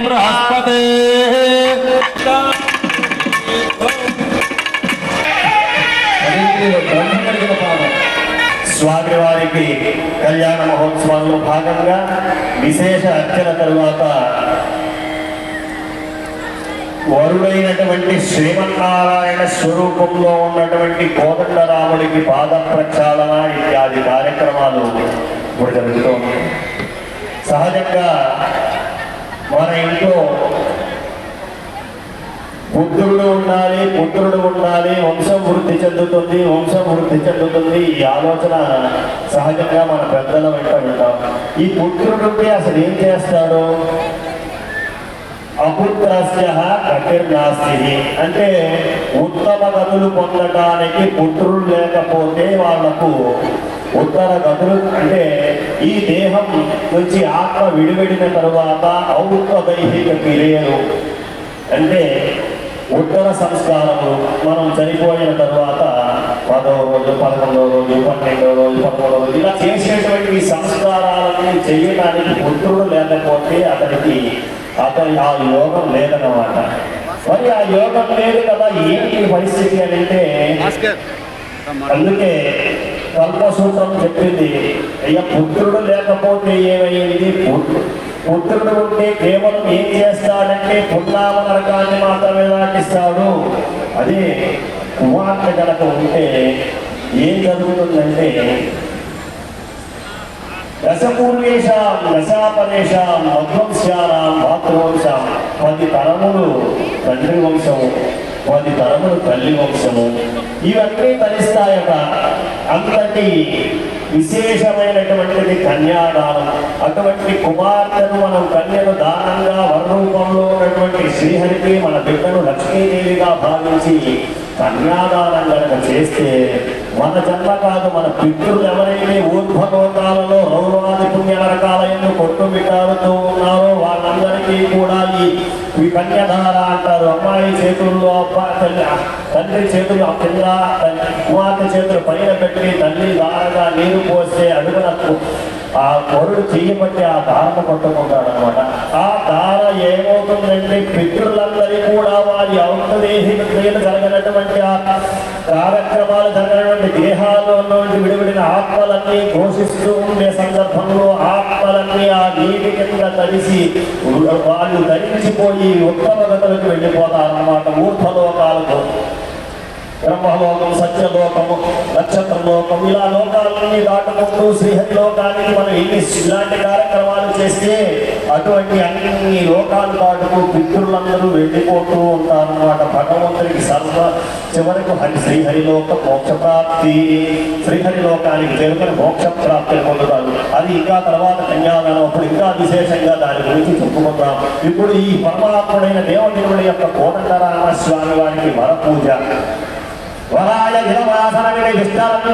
బృహస్పతి స్వామివారికి కళ్యాణ మహోత్సవంలో భాగంగా విశేష అర్చన తరువాత వరుడైనటువంటి శ్రీమన్నారాయణ స్వరూపంలో ఉన్నటువంటి కోదండరాముడికి పాద ప్రక్షాళన ఇత్యాది కార్యక్రమాలు ఇప్పుడు జరుగుతూ ఉన్నాయి. సహజంగా మన ఇంట్లో పుత్రుడు ఉండాలి, వంశం వృద్ధి చెందుతుంది. ఈ ఆలోచన సహజంగా మన పెద్దల వెంట వింటాం. ఈ పుత్రుడుంటే అసలు ఏం చేస్తాడు? అపుత్రస్య కటిర్నాస్తి అంటే ఉత్తమ గతులు పొందడానికి పుత్రులు లేకపోతే వాళ్లకు ఉత్తర గతులు అంటే ఈ దేహం నుంచి ఆత్మ విడివడిన తరువాత ఔత్వ దైహిక క్రియలు అంటే ఉత్తర సంస్కారములు మనం చనిపోయిన తరువాత 10వ రోజు, 11వ రోజు, 12వ రోజు, 13వ రోజు ఇలా చేసేటువంటి సంస్కారాలను చేయడానికి పుత్రుడు లేకపోతే అతని ఆ యోగం లేదన్నమాట. మరి ఆ యోగం లేదు కదా, ఏంటి పరిస్థితి అని అంటే అందుకే కల్పసూత్రం చెప్పింది, అయ్యా పుత్రుడు లేకపోతే ఏమయ్యేది? పుత్రుడు ఉంటే కేవలం ఏం చేస్తాడంటే పున్నామ నరకాన్ని మాత్రమే దాటిస్తాడు. అదే కుమార్తె కనుక ఉంటే ఏం జరుగుతుందంటే దశపూర్వేషాం దశాపరేషాం మధ్వంశానాం మాతృవంశం 10 తరములు తండ్రి వంశము, 10 తరములు తల్లి వంశము ఇవన్నీ తరిస్తాయట. అంతటి విశేషమైనటువంటిది కన్యాదానం. అటువంటి కుమార్తెను మనం కన్యను దానంగా వరరూపంలో ఉన్నటువంటి శ్రీహరికి మన బిడ్డను లక్ష్మీదేవిగా భావించి కన్యాదానం కనుక చేస్తే మన జన్మ కాదు, మన పితృలు ఎవరైతే ఊర్ధ్వలోకాలలో రౌరవాది పుణ్య నరకాలయంలో కొట్టుమిట్టాడుతూ ఉన్నారో వాళ్ళందరికీ కూడా ఈ కన్యధార అంటారు. అమ్మాయి చేతుల్లో తండ్రి చేతులు కింద, కుమార్తె చేతులు పైన పెట్టి తల్లి దారగా నీరు పోస్తే అడుగునకు ఆ వరుడు చేయబట్టి ఆ దారను పట్టుకుంటాడు అనమాట. ఆ దార ఏమవుతుందంటే పితృలందరి కూడా వారి ఔషధేహిక క్రియలు జరగనటువంటి ఆ కార్యక్రమాలు జరగనటువంటి దేహాల్లో విడివిడిన ఆత్మలన్నీ ఘోషిస్తూ ఉండే సందర్భంలో ఆత్మలన్నీ ఆ నీటి కింద తడిసి వాళ్ళు ధరించిపోయి ఉత్తమ గతులకు వెళ్ళిపోతారన్నమాట. ఊర్ధ్వలోకాలకు బ్రహ్మలోకం, సత్యలోకము, నక్షత్రలోకం ఇలా లోకాలన్నీ దాటుకుంటూ శ్రీహరి లోకానికి మనం ఇలాంటి కార్యక్రమాలు చేస్తే అటువంటి అన్ని లోకాలు దాటుకు పితృలందరూ వెళ్ళిపోతూ ఉంటారన్నమాట. భగవంతునికి చివరకు శ్రీహరిలోక మోక్షప్రాప్తి, శ్రీహరిలోకానికి చేరుకొని మోక్షప్రాప్తిని పొందుతారు. అది ఇంకా తర్వాత కన్యాదానం, అప్పుడు ఇంకా విశేషంగా దాని గురించి చెప్పుకుందాం. ఇప్పుడు ఈ పరమాత్ముడైన దేవదేవుడి యొక్క కోదండరామ స్వామి వారికి వరపూజ వరాయ గిరవాసన విష్టాలను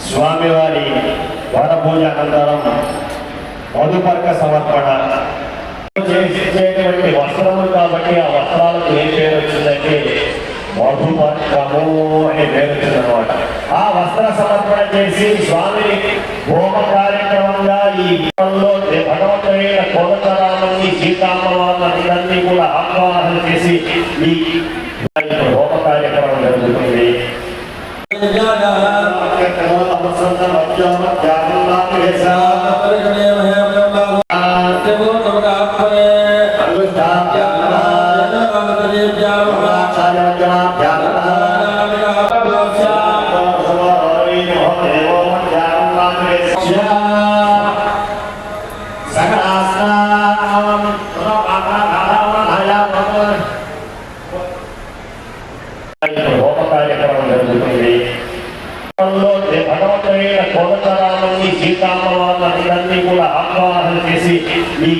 స్వామివారి వరపూజ అనంతరం మధుపర్క సమర్పణ చేసేటువంటి వస్త్రములు కాబట్టి ఆ వస్త్రాలకు ఏం పేరు వచ్చిందంటే మధుపర్కము అనే పేరు వచ్చిందనమాట. ఆ వస్త్ర సమర్పణ చేసి స్వామిని హోమ కార్యక్రమంగా ఈ భగవంతుడైన కోదండరాముని, సీతామ్మవారిని కూడా ఆహ్వానం చేసి ఈ హోమ కార్యక్రమం జరుగుతుంది. హోమ కార్యక్రమం జరుగుతుంది. భగవంతుడైన కోదండరాముని సీతామ్మవార్లందరినీ కూడా ఆహ్వానం చేసి ఈ